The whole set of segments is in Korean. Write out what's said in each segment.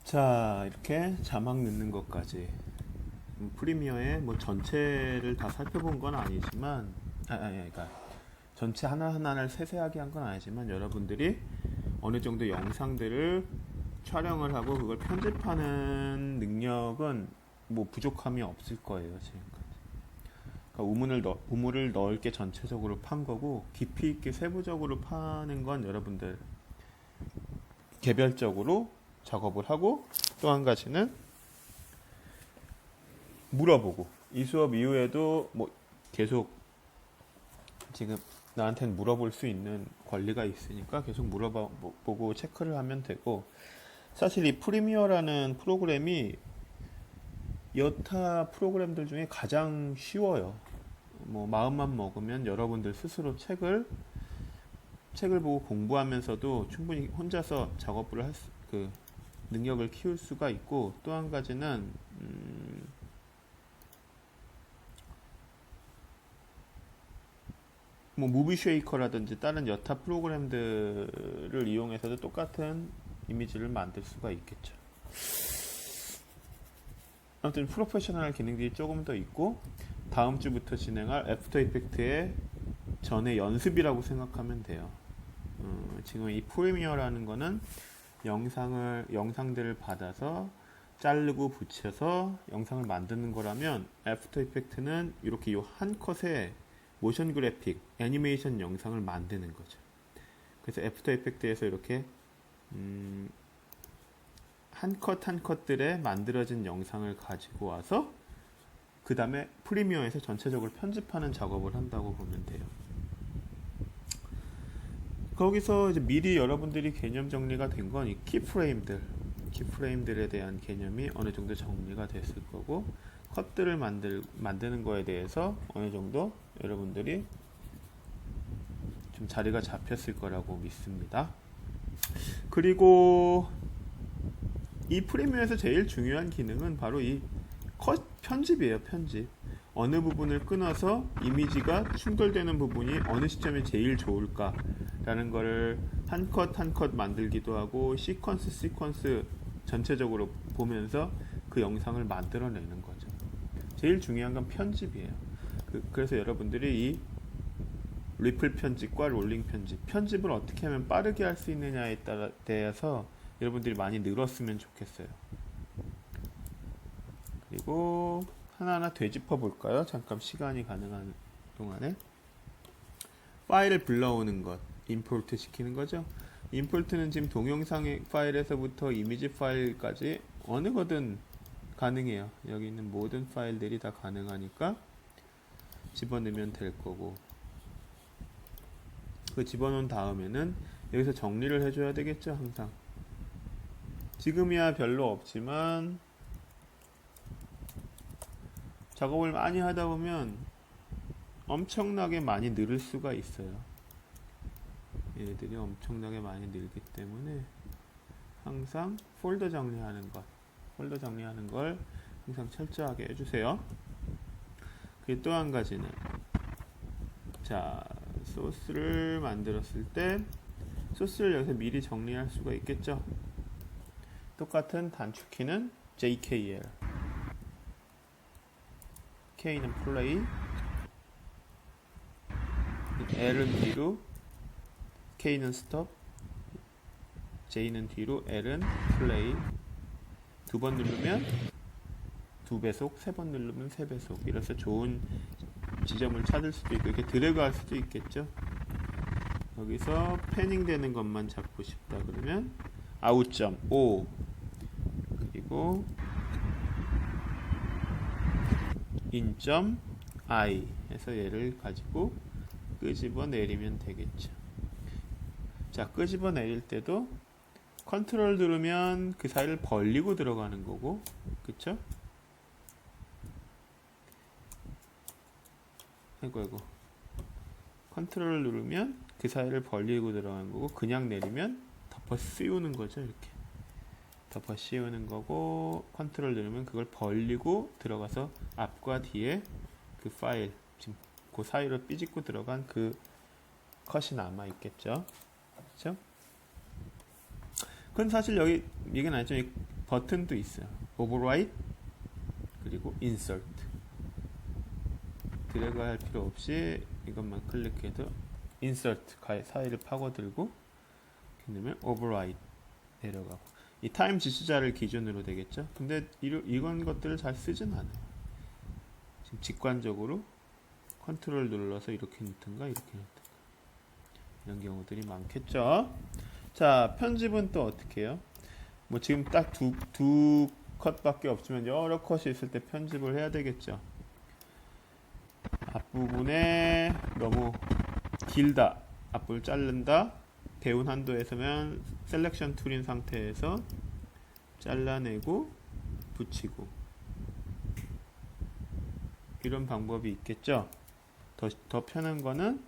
자, 이렇게 자막 넣는 것까지 프리미어의 뭐 전체를 다 살펴본 건 아니지만, 그러니까 전체 하나하나를 세세하게 한 건 아니지만 여러분들이 어느 정도 영상들을 촬영을 하고 그걸 편집하는 능력은 뭐 부족함이 없을 거예요, 지금까지. 그러니까 우물을 넓게 전체적으로 판 거고, 깊이 있게 세부적으로 파는 건 여러분들 개별적으로 작업을 하고, 또 한 가지는 물어보고, 이 수업 이후에도 뭐 계속 지금 나한테는 물어볼 수 있는 권리가 있으니까 계속 물어보고 체크를 하면 되고, 사실 이 프리미어라는 프로그램이 여타 프로그램들 중에 가장 쉬워요. 뭐 마음만 먹으면 여러분들 스스로 책을 보고 공부하면서도 충분히 혼자서 작업을 그 능력을 키울 수가 있고, 또 한 가지는 뭐 무비 쉐이커라든지 다른 여타 프로그램들을 이용해서도 똑같은 이미지를 만들 수가 있겠죠. 아무튼 프로페셔널 기능들이 조금 더 있고, 다음 주부터 진행할 애프터 이펙트의 전의 연습이라고 생각하면 돼요. 지금 이 프리미어라는 거는 영상들을 받아서 자르고 붙여서 영상을 만드는 거라면, 애프터 이펙트는 이렇게 이 한 컷에 모션 그래픽, 애니메이션 영상을 만드는 거죠. 그래서 애프터 이펙트에서 이렇게 한 컷 한 컷들에 만들어진 영상을 가지고 와서 그 다음에 프리미어에서 전체적으로 편집하는 작업을 한다고 보면 돼요. 거기서 이제 미리 여러분들이 개념 정리가 된 건 이 키프레임들에 대한 개념이 어느 정도 정리가 됐을 거고, 컷들을 만드는 거에 대해서 어느 정도 여러분들이 좀 자리가 잡혔을 거라고 믿습니다. 그리고 이 프리미어에서 제일 중요한 기능은 바로 이 컷 편집이에요. 편집. 어느 부분을 끊어서 이미지가 충돌되는 부분이 어느 시점에 제일 좋을까 라는 거를 한 컷 한 컷 만들기도 하고, 시퀀스 전체적으로 보면서 그 영상을 만들어내는 거죠. 제일 중요한 건 편집이에요. 그래서 여러분들이 이 리플 편집과 롤링 편집을 어떻게 하면 빠르게 할 수 있느냐에 대해서 여러분들이 많이 늘었으면 좋겠어요. 그리고 하나하나 되짚어 볼까요? 잠깐 시간이 가능한 동안에. 파일을 불러오는 것, 임포트 시키는 거죠. 임포트는 지금 동영상 파일에서부터 이미지 파일까지 어느 거든 가능해요. 여기 있는 모든 파일들이 다 가능하니까 집어넣으면 될 거고, 그 집어넣은 다음에는 여기서 정리를 해줘야 되겠죠. 항상 지금이야 별로 없지만 작업을 많이 하다 보면 엄청나게 많이 늘을 수가 있어요. 얘들이 엄청나게 많이 늘기 때문에 항상 폴더 정리하는 걸 항상 철저하게 해주세요. 그리고 또 한 가지는, 자, 소스를 만들었을 때 소스를 여기서 미리 정리할 수가 있겠죠. 똑같은 단축키는 JKL, K는 플레이, L은 뒤로, K는 스톱, J는 뒤로, L은 플레이. 두 번 누르면 2배속, 세 번 누르면 3배속. 이래서 좋은 지점을 찾을 수도 있고, 이렇게 드래그 할 수도 있겠죠. 여기서 패닝 되는 것만 잡고 싶다 그러면 아웃점 O, 그리고 인점 I 해서 얘를 가지고 끄집어 내리면 되겠죠. 자, 끄집어 내릴 때도 컨트롤 누르면 그 사이를 벌리고 들어가는 거고, 그쵸? 아이고. 컨트롤 누르면 그 사이를 벌리고 들어가는 거고, 그냥 내리면 덮어 씌우는 거죠. 이렇게 덮어 씌우는 거고, 컨트롤 누르면 그걸 벌리고 들어가서 앞과 뒤에 그 파일, 지금 그 사이로 삐집고 들어간 그 컷이 남아 있겠죠. 그렇죠? 그건 사실 여기 얘기는 안 했지만 버튼도 있어요. override 그리고 insert. 드래그 할 필요 없이 이것만 클릭해도 insert 사이를 파고들고 이렇게 누르면 override 내려가고. 이 타임 지시자를 기준으로 되겠죠. 근데 이런 것들을 잘 쓰진 않아요. 지금 직관적으로 컨트롤 눌러서 이렇게 넣든가 이렇게 넣든가 이런 경우들이 많겠죠. 자, 편집은 또 어떻게 해요? 뭐 지금 딱 두 컷밖에 없지만 여러 컷이 있을 때 편집을 해야 되겠죠. 앞부분에 너무 길다, 앞부분을 자른다. 대운 한도에서면 셀렉션 툴인 상태에서 잘라내고 붙이고 이런 방법이 있겠죠. 더 편한 거는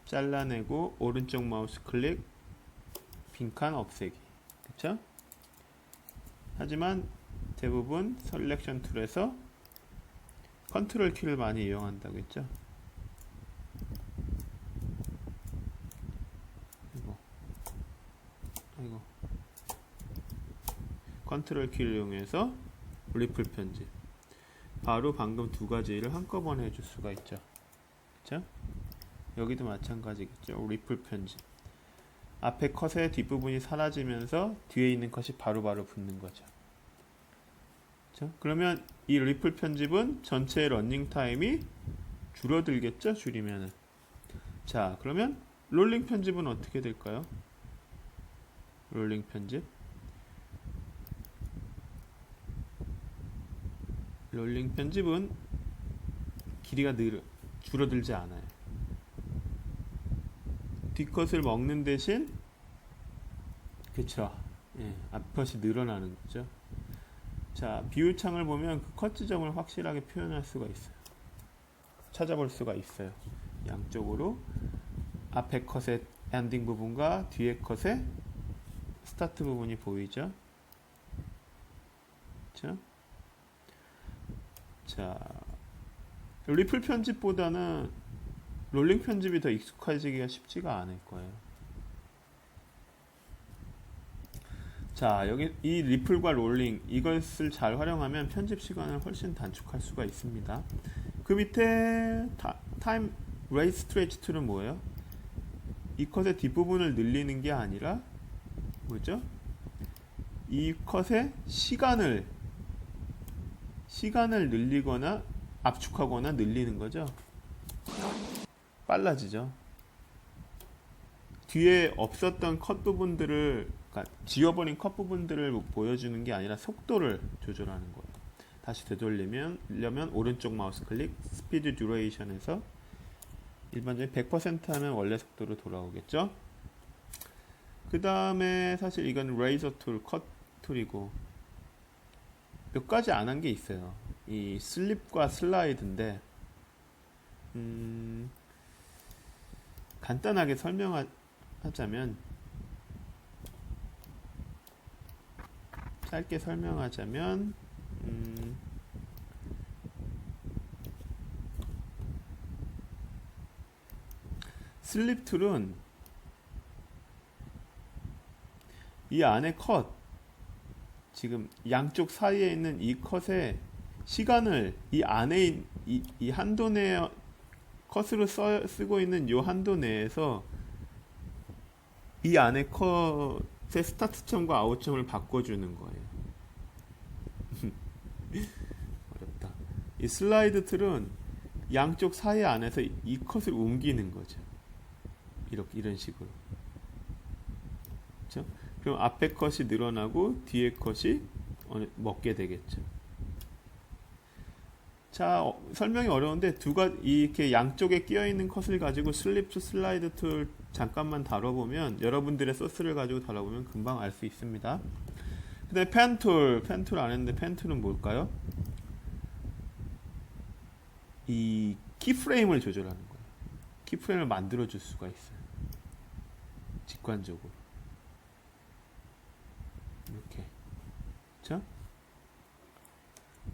잘라내고 오른쪽 마우스 클릭 빈칸 없애기. 그쵸? 하지만 대부분 셀렉션 툴에서 컨트롤 키를 많이 이용한다고 했죠. 아이고. 컨트롤 키를 이용해서 리플 편집. 바로 방금 두 가지를 한꺼번에 해줄 수가 있죠. 그쵸? 여기도 마찬가지겠죠. 리플 편집. 앞에 컷의 뒷부분이 사라지면서 뒤에 있는 컷이 바로바로 붙는 거죠. 그쵸? 그러면 이 리플 편집은 전체의 러닝 타임이 줄어들겠죠? 줄이면은. 자, 그러면 롤링 편집은 어떻게 될까요? 롤링 편집. 롤링 편집은 길이가 줄어들지 않아요. 뒷컷을 먹는 대신 그쵸, 예, 앞컷이 늘어나는 거죠. 자, 비율창을 보면 그 컷 지점을 확실하게 표현할 수가 있어요. 찾아볼 수가 있어요. 양쪽으로 앞에 컷의 엔딩 부분과 뒤에 컷의 스타트 부분이 보이죠. 그쵸? 자, 리플 편집보다는 롤링 편집이 더 익숙해지기가 쉽지가 않을 거예요. 자, 여기 이 리플과 롤링 이것을 잘 활용하면 편집 시간을 훨씬 단축할 수가 있습니다. 그 밑에 타임 레이 스트레치 툴은 뭐예요? 이 컷의 뒷부분을 늘리는 게 아니라 뭐죠? 이 컷의 시간을 늘리거나 압축하거나 늘리는 거죠. 빨라지죠. 뒤에 없었던 컷 부분들을, 그러니까 지워버린 컷 부분들을 보여주는 게 아니라 속도를 조절하는 거예요. 다시 되돌리면 오른쪽 마우스 클릭, 스피드 듀레이션에서 일반적인 100% 하면 원래 속도로 돌아오겠죠. 그 다음에 사실 이건 레이저 툴, 컷 툴이고 몇 가지 안 한 게 있어요. 이 슬립과 슬라이드인데 간단하게 설명하자면 짧게 설명하자면 슬립 툴은 이 안에 컷 지금 양쪽 사이에 있는 이 컷의 시간을 이 안에 이 한도 내 컷으로 쓰고 있는 이 한도 내에서 이 안에 컷의 스타트점과 아웃점을 바꿔주는 거예요. 어렵다. 이 슬라이드 툴은 양쪽 사이 안에서 이 컷을 옮기는 거죠. 이런 식으로. 그렇죠? 그럼 앞에 컷이 늘어나고 뒤에 컷이 먹게 되겠죠. 자, 설명이 어려운데 이렇게 양쪽에 끼어 있는 컷을 가지고 슬립 투 슬라이드 툴 잠깐만 다뤄보면 여러분들의 소스를 가지고 다뤄보면 금방 알 수 있습니다. 그다음에 펜 툴 안 했는데 펜 툴은 뭘까요? 이 키프레임을 조절하는 거예요. 키프레임을 만들어 줄 수가 있어요. 직관적으로. 이렇게. 그렇죠?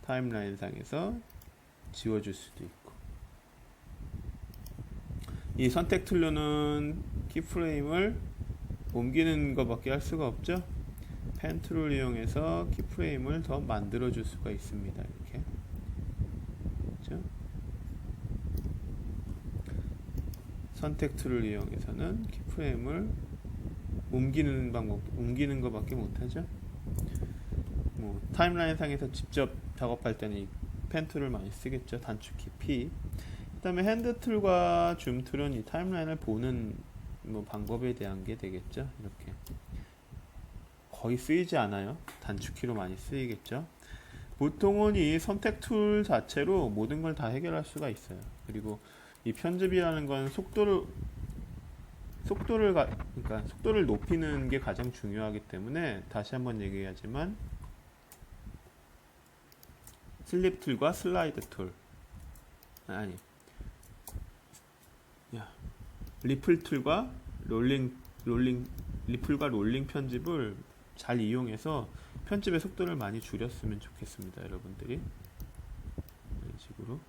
타임라인 상에서 지워줄 수도 있고. 이 선택 툴로는 키프레임을 옮기는 것밖에 할 수가 없죠. 펜 툴을 이용해서 키프레임을 더 만들어 줄 수가 있습니다. 이렇게. 그렇죠? 선택 툴을 이용해서는 키프레임을 옮기는 것밖에 못하죠. 뭐 타임라인 상에서 직접 작업할 때는 이 펜 툴을 많이 쓰겠죠. 단축키 P. 그다음에 핸드 툴과 줌 툴은 이 타임라인을 보는 뭐 방법에 대한 게 되겠죠. 이렇게 거의 쓰이지 않아요. 단축키로 많이 쓰이겠죠. 보통은 이 선택 툴 자체로 모든 걸 다 해결할 수가 있어요. 그리고 이 편집이라는 건 그러니까 속도를 높이는 게 가장 중요하기 때문에 다시 한번 얘기하지만 슬립 툴과 슬라이드 툴 리플 툴과 리플과 롤링 편집을 잘 이용해서 편집의 속도를 많이 줄였으면 좋겠습니다. 여러분들이 이런 식으로.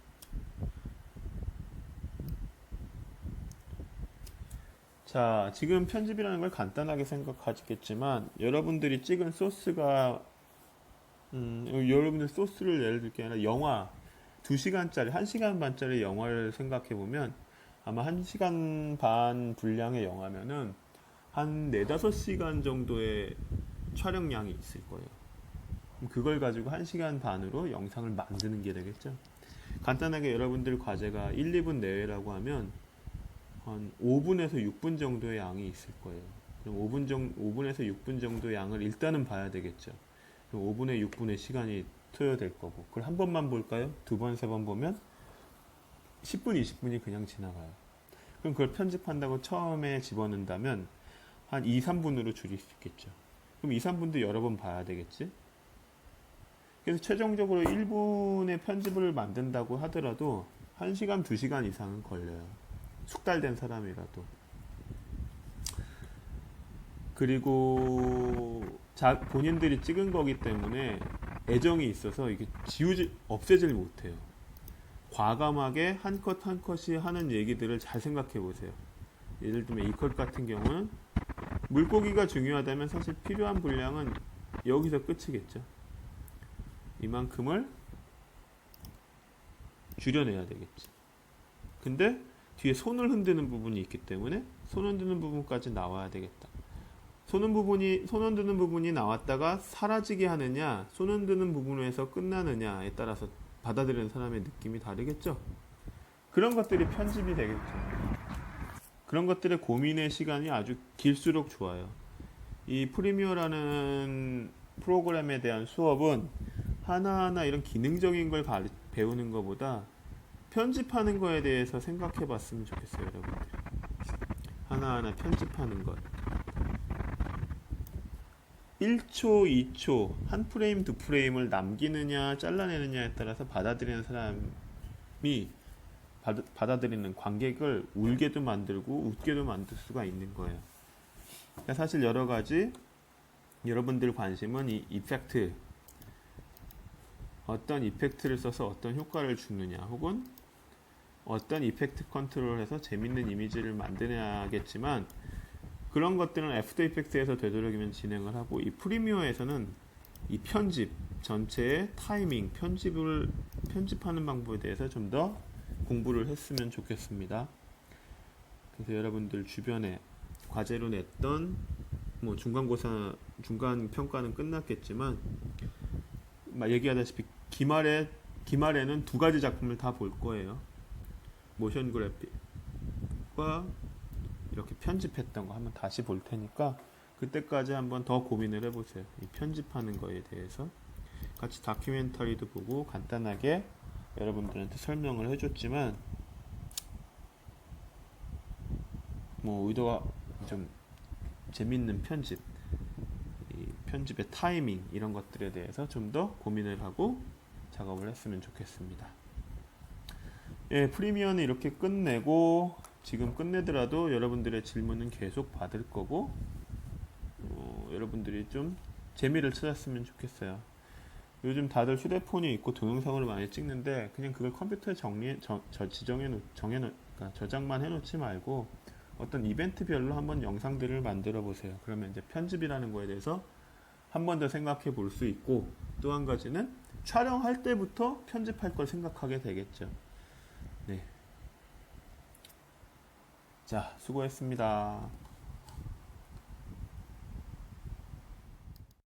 자, 지금 편집이라는 걸 간단하게 생각하시겠지만 여러분들이 찍은 소스가 여러분들 소스를 예를 들게 아니라 영화 2시간짜리 1시간 반짜리 영화를 생각해 보면 아마 1시간 반 분량의 영화면은 한 4-5시간 정도의 촬영량이 있을 거예요. 그걸 가지고 1시간 반으로 영상을 만드는 게 되겠죠. 간단하게 여러분들 과제가 1, 2분 내외라고 하면 한 5분에서 6분 정도의 양이 있을 거예요. 그럼 5분에서 6분 정도의 양을 일단은 봐야 되겠죠. 그럼 5분에 6분의 시간이 투여될 거고, 그걸 한 번만 볼까요? 2번, 3번 보면 10분, 20분이 그냥 지나가요. 그럼 그걸 편집한다고 처음에 집어넣는다면 한 2, 3분으로 줄일 수 있겠죠. 그럼 2, 3분도 여러 번 봐야 되겠지? 그래서 최종적으로 1분의 편집을 만든다고 하더라도 1시간, 2시간 이상은 걸려요. 숙달된 사람이라도. 그리고 본인들이 찍은 거기 때문에 애정이 있어서 이게 없애질 못해요. 과감하게 한 컷 한 컷이 하는 얘기들을 잘 생각해 보세요. 예를 들면 이 컷 같은 경우는 물고기가 중요하다면 사실 필요한 분량은 여기서 끝이겠죠. 이만큼을 줄여내야 되겠지. 근데 뒤에 손을 흔드는 부분이 있기 때문에 손 흔드는 부분까지 나와야 되겠다. 손 흔드는 부분이 나왔다가 사라지게 하느냐, 손 흔드는 부분에서 끝나느냐에 따라서 받아들이는 사람의 느낌이 다르겠죠. 그런 것들이 편집이 되겠죠. 그런 것들의 고민의 시간이 아주 길수록 좋아요. 이 프리미어라는 프로그램에 대한 수업은 하나하나 이런 기능적인 걸 배우는 것보다 편집하는 거에 대해서 생각해 봤으면 좋겠어요, 여러분들. 하나하나 편집하는 것. 1초, 2초, 한 프레임, 두 프레임을 남기느냐, 잘라내느냐에 따라서 받아들이는 사람이 받아들이는 관객을 울게도 만들고 웃게도 만들 수가 있는 거예요. 그러니까 사실 여러 가지 여러분들 관심은 이 이펙트, 어떤 이펙트를 써서 어떤 효과를 주느냐, 혹은 어떤 이펙트 컨트롤을 해서 재밌는 이미지를 만드냐겠지만, 그런 것들은 애프터 이펙트에서 되도록이면 진행을 하고, 이 프리미어에서는 이 편집 전체의 타이밍, 편집하는 방법에 대해서 좀 더 공부를 했으면 좋겠습니다. 그래서 여러분들 주변에 과제로 냈던 뭐 중간 평가는 끝났겠지만, 얘기하다시피 기말에는 2가지 작품을 다 볼 거예요. 모션 그래픽과 이렇게 편집했던 거 한번 다시 볼 테니까 그때까지 한번 더 고민을 해보세요. 이 편집하는 거에 대해서 같이 다큐멘터리도 보고 간단하게 여러분들한테 설명을 해줬지만, 뭐 의도가 좀 재밌는 편집, 이 편집의 타이밍 이런 것들에 대해서 좀 더 고민을 하고 작업을 했으면 좋겠습니다. 예, 프리미어는 이렇게 끝내고, 지금 끝내더라도 여러분들의 질문은 계속 받을 거고, 여러분들이 좀 재미를 찾았으면 좋겠어요. 요즘 다들 휴대폰이 있고 동영상을 많이 찍는데 그냥 그걸 컴퓨터에 그러니까 저장만 해놓지 말고 어떤 이벤트별로 한번 영상들을 만들어 보세요. 그러면 이제 편집이라는 거에 대해서 한 번 더 생각해 볼 수 있고, 또 한 가지는 촬영할 때부터 편집할 걸 생각하게 되겠죠. 네. 자, 수고했습니다.